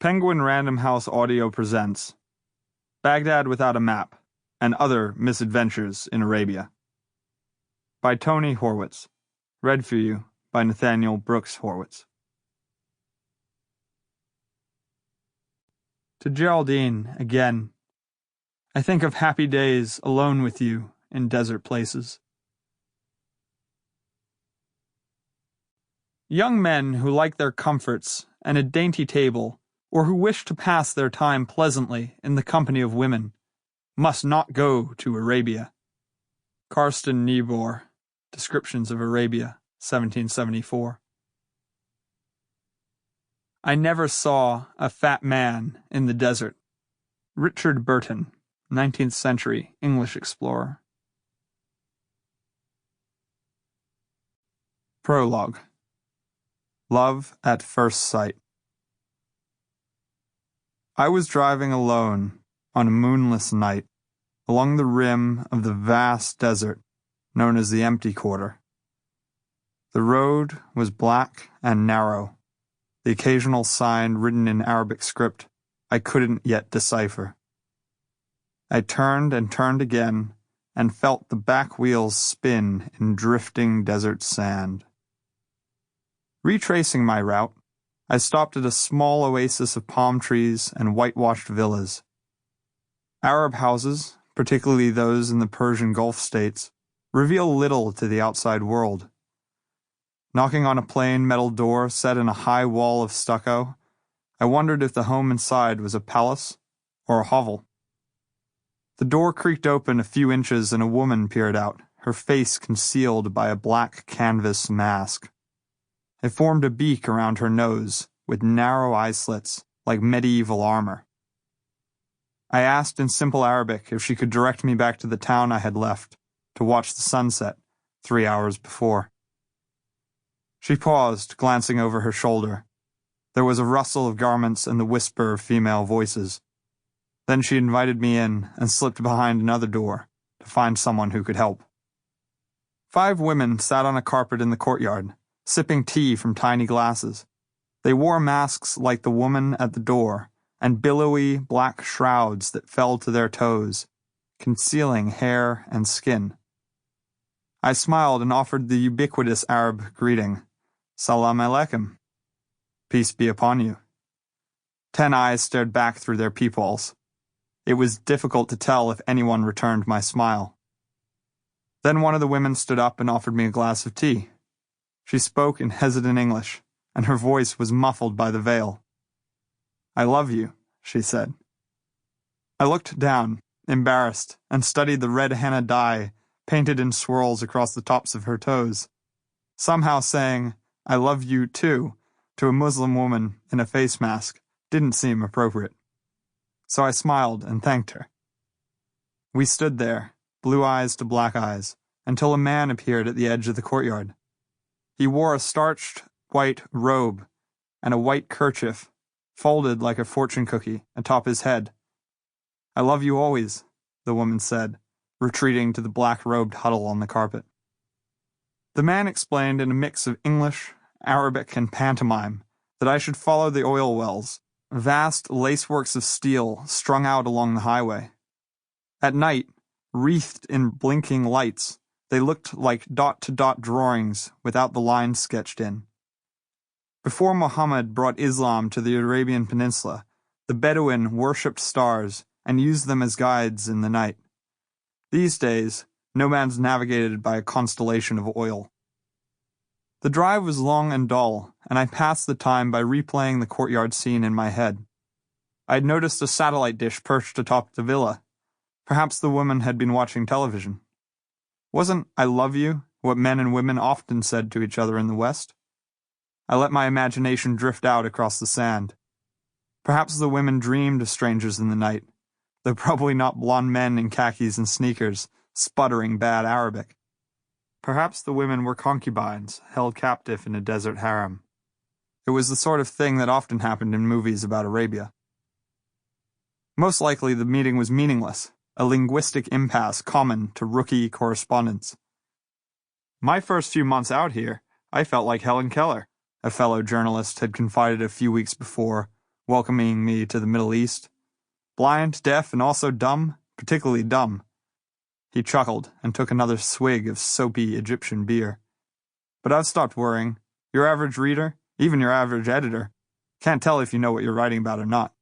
Penguin Random House Audio presents Baghdad Without a Map and Other Misadventures in Arabia by Tony Horwitz. Read for you by Nathaniel Brooks Horwitz. To Geraldine, again, I think of happy days alone with you in desert places. Young men who like their comforts and a dainty table, or who wish to pass their time pleasantly in the company of women, must not go to Arabia. Karsten Niebuhr, Descriptions of Arabia, 1774. I never saw a fat man in the desert. Richard Burton, 19th century English explorer. Prologue. Love at First Sight. I was driving alone on a moonless night along the rim of the vast desert known as the Empty Quarter. The road was black and narrow, the occasional sign written in Arabic script I couldn't yet decipher. I turned and turned again and felt the back wheels spin in drifting desert sand. Retracing my route, I stopped at a small oasis of palm trees and whitewashed villas. Arab houses, particularly those in the Persian Gulf states, reveal little to the outside world. Knocking on a plain metal door set in a high wall of stucco, I wondered if the home inside was a palace or a hovel. The door creaked open a few inches and a woman peered out, her face concealed by a black canvas mask. It formed a beak around her nose, with narrow eye slits, like medieval armor. I asked in simple Arabic if she could direct me back to the town I had left, to watch the sunset 3 hours before. She paused, glancing over her shoulder. There was a rustle of garments and the whisper of female voices. Then she invited me in and slipped behind another door to find someone who could help. 5 women sat on a carpet in the courtyard, sipping tea from tiny glasses. They wore masks like the woman at the door, and billowy black shrouds that fell to their toes, concealing hair and skin. I smiled and offered the ubiquitous Arab greeting, Salam alaikum. Peace be upon you. 10 eyes stared back through their peepholes. It was difficult to tell if anyone returned my smile. Then one of the women stood up and offered me a glass of tea. She spoke in hesitant English, and her voice was muffled by the veil. I love you, she said. I looked down, embarrassed, and studied the red henna dye painted in swirls across the tops of her toes. Somehow saying, I love you too, to a Muslim woman in a face mask didn't seem appropriate. So I smiled and thanked her. We stood there, blue eyes to black eyes, until a man appeared at the edge of the courtyard. He wore a starched white robe and a white kerchief, folded like a fortune cookie, atop his head. I love you always, the woman said, retreating to the black-robed huddle on the carpet. The man explained in a mix of English, Arabic, and pantomime that I should follow the oil wells, vast laceworks of steel strung out along the highway. At night, wreathed in blinking lights, they looked like dot-to-dot drawings without the lines sketched in. Before Muhammad brought Islam to the Arabian Peninsula, the Bedouin worshipped stars and used them as guides in the night. These days, nomads navigated by a constellation of oil. The drive was long and dull, and I passed the time by replaying the courtyard scene in my head. I had noticed a satellite dish perched atop the villa. Perhaps the woman had been watching television. Wasn't I love you what men and women often said to each other in the West? I let my imagination drift out across the sand. Perhaps the women dreamed of strangers in the night, though probably not blonde men in khakis and sneakers, sputtering bad Arabic. Perhaps the women were concubines, held captive in a desert harem. It was the sort of thing that often happened in movies about Arabia. Most likely the meeting was meaningless, a linguistic impasse common to rookie correspondents. My first few months out here, I felt like Helen Keller, a fellow journalist had confided a few weeks before, welcoming me to the Middle East. Blind, deaf, and also dumb, particularly dumb. He chuckled and took another swig of soapy Egyptian beer. But I've stopped worrying. Your average reader, even your average editor, can't tell if you know what you're writing about or not.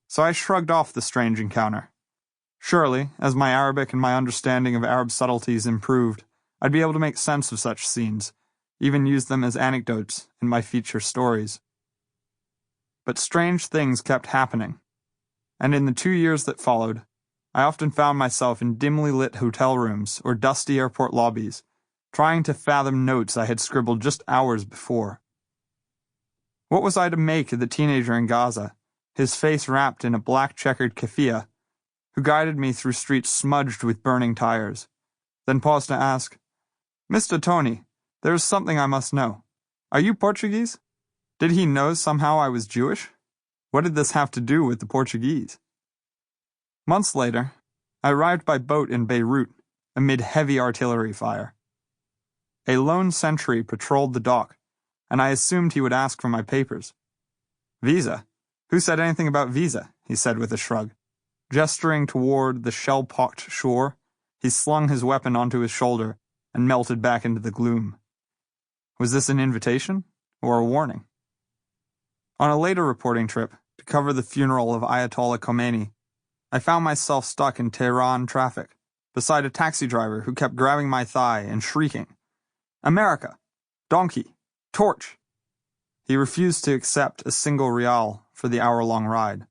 So I shrugged off the strange encounter. Surely, as my Arabic and my understanding of Arab subtleties improved, I'd be able to make sense of such scenes, even use them as anecdotes in my feature stories. But strange things kept happening, and in the 2 years that followed, I often found myself in dimly lit hotel rooms or dusty airport lobbies, trying to fathom notes I had scribbled just hours before. What was I to make of the teenager in Gaza, his face wrapped in a black checkered keffiyeh, who guided me through streets smudged with burning tires, then paused to ask, "Mr. Tony, there is something I must know. Are you Portuguese?" Did he know somehow I was Jewish? What did this have to do with the Portuguese? Months later, I arrived by boat in Beirut, amid heavy artillery fire. A lone sentry patrolled the dock, and I assumed he would ask for my papers. "Visa? Who said anything about visa?" he said with a shrug. Gesturing toward the shell-pocked shore, he slung his weapon onto his shoulder and melted back into the gloom. Was this an invitation or a warning? On a later reporting trip to cover the funeral of Ayatollah Khomeini, I found myself stuck in Tehran traffic, beside a taxi driver who kept grabbing my thigh and shrieking, "America! Donkey! Torch!" He refused to accept a single rial for the hour-long ride.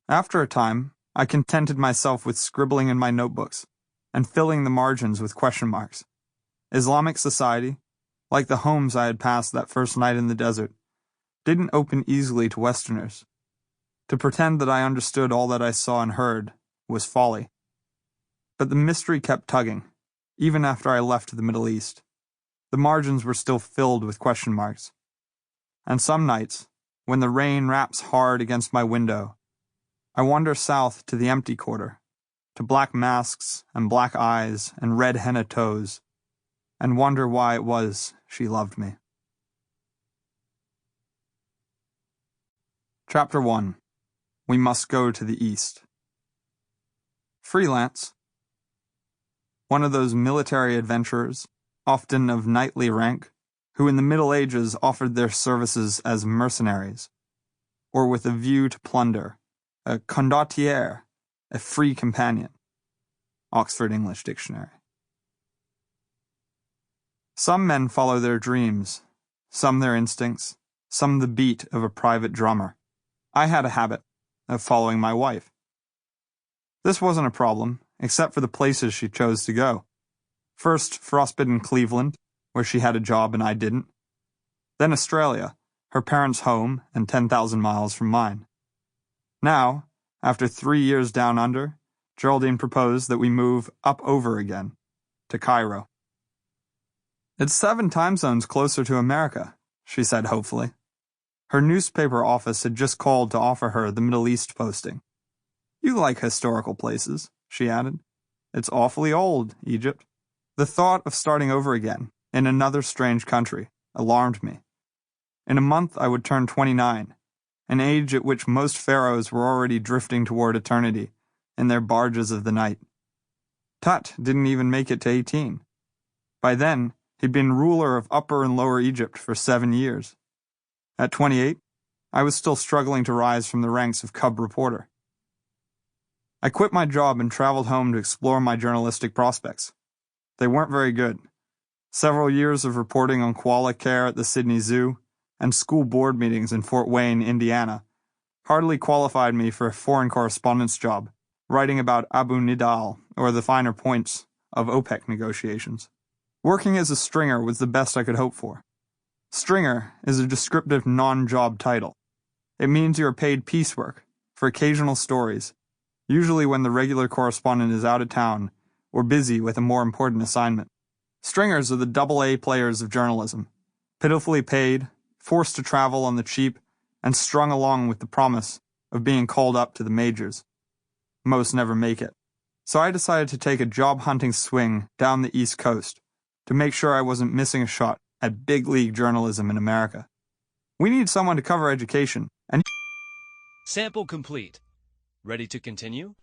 After a time, I contented myself with scribbling in my notebooks and filling the margins with question marks. Islamic society, like the homes I had passed that first night in the desert, didn't open easily to Westerners. To pretend that I understood all that I saw and heard was folly. But the mystery kept tugging, even after I left the Middle East. The margins were still filled with question marks. And some nights, when the rain raps hard against my window, I wander south to the empty quarter, to black masks and black eyes and red henna toes, and wonder why it was she loved me. Chapter 1. We Must Go to the East. Freelance. One of those military adventurers, often of knightly rank, who in the Middle Ages offered their services as mercenaries, or with a view to plunder, a condottiere, a free companion. Oxford English Dictionary. Some men follow their dreams, some their instincts, some the beat of a private drummer. I had a habit of following my wife. This wasn't a problem, except for the places she chose to go. First, frostbitten Cleveland, where she had a job and I didn't. Then Australia, her parents' home and 10,000 miles from mine. Now, after 3 years down under, Geraldine proposed that we move up over again, to Cairo. "It's 7 time zones closer to America," she said hopefully. Her newspaper office had just called to offer her the Middle East posting. "You like historical places," she added. "It's awfully old, Egypt." The thought of starting over again, in another strange country, alarmed me. In a month I would turn 29, an age at which most pharaohs were already drifting toward eternity in their barges of the night. Tut didn't even make it to 18. By then, he'd been ruler of Upper and Lower Egypt for 7 years. At 28, I was still struggling to rise from the ranks of cub reporter. I quit my job and traveled home to explore my journalistic prospects. They weren't very good. Several years of reporting on koala care at the Sydney Zoo and school board meetings in Fort Wayne, Indiana, hardly qualified me for a foreign correspondence job, writing about Abu Nidal or the finer points of OPEC negotiations. Working as a stringer was the best I could hope for. Stringer is a descriptive non-job title. It means you are paid piecework for occasional stories, usually when the regular correspondent is out of town or busy with a more important assignment. Stringers are the double-A players of journalism, pitifully paid, forced to travel on the cheap, and strung along with the promise of being called up to the majors. Most never make it. So I decided to take a job-hunting swing down the East Coast to make sure I wasn't missing a shot at big league journalism in America. "We need someone to cover education," and Sample complete. Ready to continue?